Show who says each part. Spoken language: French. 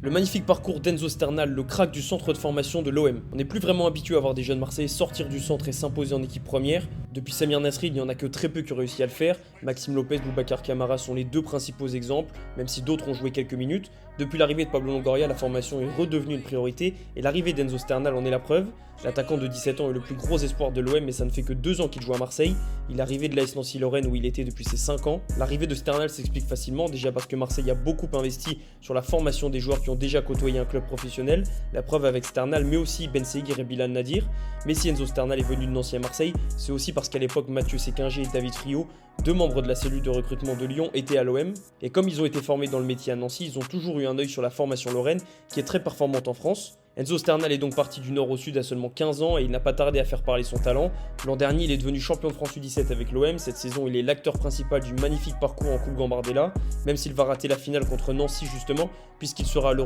Speaker 1: Le magnifique parcours d'Enzo Sternal, le crack du centre de formation de l'OM. On n'est plus vraiment habitué à voir des jeunes Marseillais sortir du centre et s'imposer en équipe première. Depuis Samir Nasri, il n'y en a que très peu qui ont réussi à le faire. Maxime Lopez, Boubacar Kamara sont les deux principaux exemples, même si d'autres ont joué quelques minutes. Depuis l'arrivée de Pablo Longoria, la formation est redevenue une priorité et l'arrivée d'Enzo Sternal en est la preuve. L'attaquant de 17 ans est le plus gros espoir de l'OM, mais ça ne fait que 2 ans qu'il joue à Marseille. Il est arrivé de l'AS Nancy-Lorraine où il était depuis ses 5 ans. L'arrivée de Sternal s'explique facilement, déjà parce que Marseille a beaucoup investi sur la formation des joueurs qui ont déjà côtoyé un club professionnel. La preuve avec Sternal, mais aussi Ben Seguir et Bilal Nadir. Mais si Enzo Sternal est venu de Nancy à Marseille, c'est aussi parce qu'à l'époque, Mathieu Séquinger et David Friot, deux membres de la cellule de recrutement de Lyon, étaient à l'OM. Et comme ils ont été formés dans le métier à Nancy, ils ont toujours eu un œil sur la formation lorraine, qui est très performante en France. Enzo Sternal est donc parti du nord au sud à seulement 15 ans et il n'a pas tardé à faire parler son talent. L'an dernier, il est devenu champion de France U17 avec l'OM. Cette saison, il est l'acteur principal du magnifique parcours en Coupe Gambardella, même s'il va rater la finale contre Nancy justement, puisqu'il sera à l'Euro